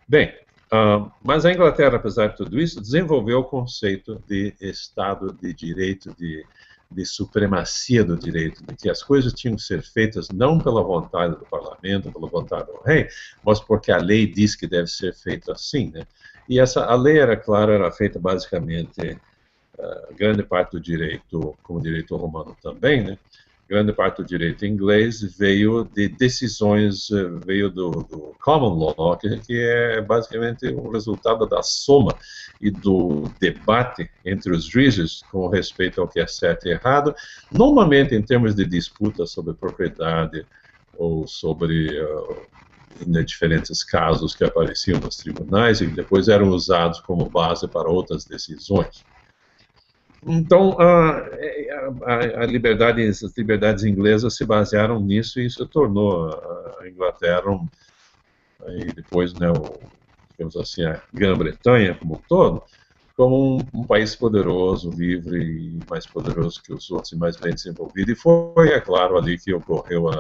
Bem, mas a Inglaterra, apesar de tudo isso, desenvolveu o conceito de Estado de Direito, de supremacia do direito, de que as coisas tinham que ser feitas não pela vontade do parlamento, pela vontade do rei, mas porque a lei diz que deve ser feito assim, né? E a lei era, claro, era feita basicamente, grande parte do direito, como direito romano também, né? Grande parte do direito inglês veio de decisões, veio do common law, que é basicamente o resultado da soma e do debate entre os juízes com respeito ao que é certo e errado, normalmente em termos de disputa sobre propriedade ou sobre diferentes casos que apareciam nos tribunais e que depois eram usados como base para outras decisões. Então, as liberdades inglesas se basearam nisso e isso tornou a Inglaterra, e depois, né, digamos assim, a Grã-Bretanha como um todo, como um país poderoso, livre e mais poderoso que os outros e mais bem desenvolvido. E foi, é claro, ali que ocorreu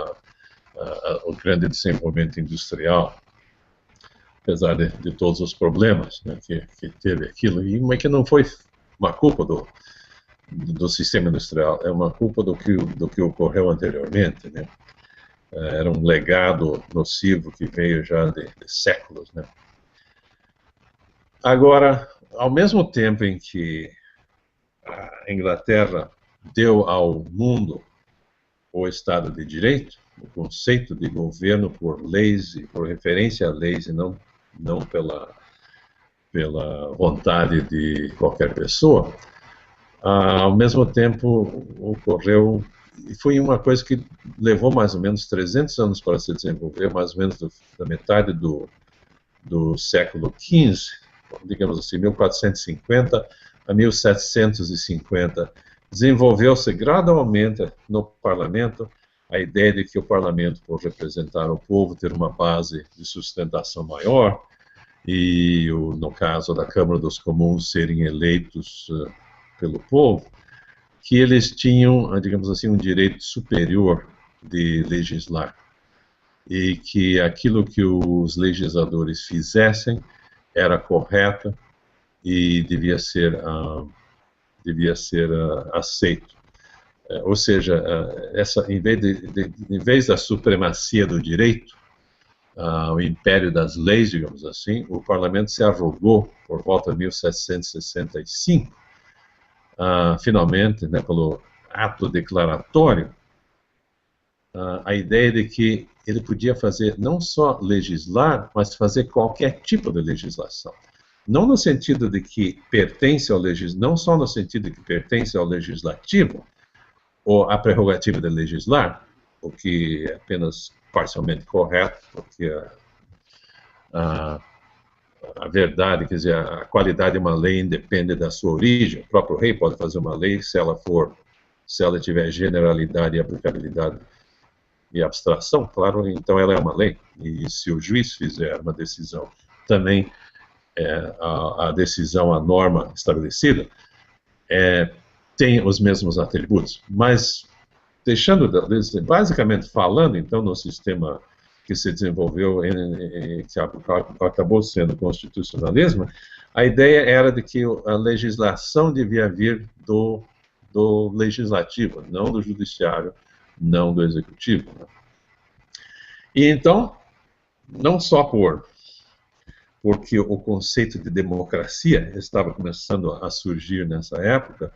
o grande desenvolvimento industrial, apesar de todos os problemas, né, que teve aquilo, mas que não foi uma culpa do sistema industrial, é uma culpa do que ocorreu anteriormente, né? Era um legado nocivo que veio já de séculos, né? Agora, ao mesmo tempo em que a Inglaterra deu ao mundo o Estado de Direito, o conceito de governo por leis e por referência a leis e não pela vontade de qualquer pessoa, ao mesmo tempo ocorreu, e foi uma coisa que levou mais ou menos 300 anos para se desenvolver, mais ou menos da metade do século XV, digamos assim, 1450 a 1750, desenvolveu-se gradualmente no parlamento a ideia de que o parlamento, por representar o povo, ter uma base de sustentação maior, e, no caso da Câmara dos Comuns, serem eleitos pelo povo, que eles tinham, digamos assim, um direito superior de legislar e que aquilo que os legisladores fizessem era correto e devia ser aceito. Ou seja, em vez da supremacia do direito, o império das leis, digamos assim, o parlamento se arrogou por volta de 1765, finalmente, né, pelo ato declaratório, a ideia de que ele podia fazer não só legislar, mas fazer qualquer tipo de legislação. Não no sentido de que pertence ao não só no sentido de que pertence ao legislativo, ou a prerrogativa de legislar, o que é apenas parcialmente correto, porque a verdade, quer dizer, a qualidade de uma lei independe da sua origem. O próprio rei pode fazer uma lei se ela tiver generalidade e aplicabilidade e abstração, claro, então ela é uma lei. E se o juiz fizer uma decisão, também a decisão, a norma estabelecida, tem os mesmos atributos. Mas, basicamente falando, então, no sistema que se desenvolveu, que acabou sendo o constitucionalismo, a ideia era de que a legislação devia vir do legislativo, não do judiciário, não do executivo. Né? E então, não só porque o conceito de democracia estava começando a surgir nessa época,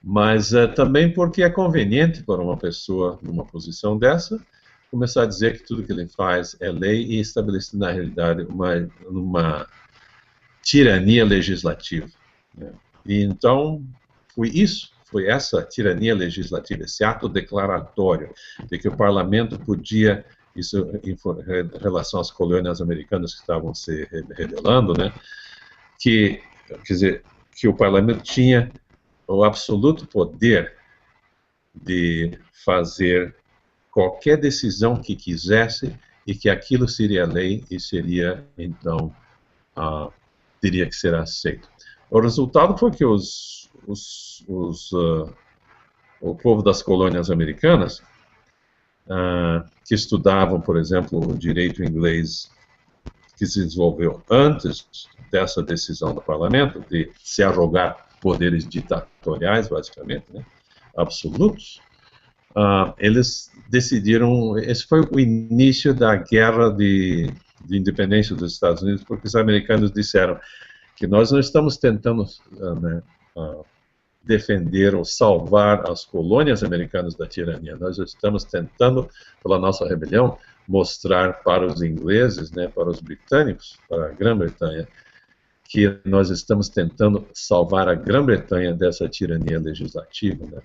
mas também porque é conveniente para uma pessoa numa posição dessa começar a dizer que tudo que ele faz é lei e estabelecer na realidade uma tirania legislativa. Né? E então foi essa tirania legislativa, esse ato declaratório de que o parlamento podia, isso em relação às colônias americanas que estavam se rebelando, né, quer dizer, que o parlamento tinha o absoluto poder de fazer qualquer decisão que quisesse e que aquilo seria lei e seria, então, teria que ser aceito. O resultado foi que o povo das colônias americanas, que estudavam, por exemplo, o direito inglês que se desenvolveu antes dessa decisão do parlamento de se arrogar poderes ditatoriais, basicamente, né, absolutos, eles decidiram, esse foi o início da guerra de independência dos Estados Unidos, porque os americanos disseram que nós não estamos tentando defender ou salvar as colônias americanas da tirania, nós estamos tentando, pela nossa rebelião, mostrar para os ingleses, né, para os britânicos, para a Grã-Bretanha, que nós estamos tentando salvar a Grã-Bretanha dessa tirania legislativa, né?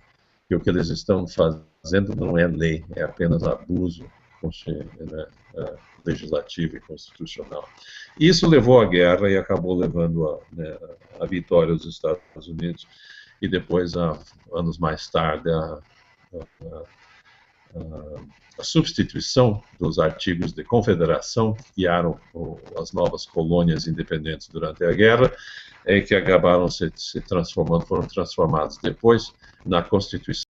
Que o que eles estão fazendo não é lei, é apenas abuso, né, legislativo e constitucional. Isso levou à guerra e acabou levando a vitória dos Estados Unidos e depois, anos mais tarde, a substituição dos artigos de confederação que criaram as novas colônias independentes durante a guerra, que acabaram se transformando, foram transformados depois na Constituição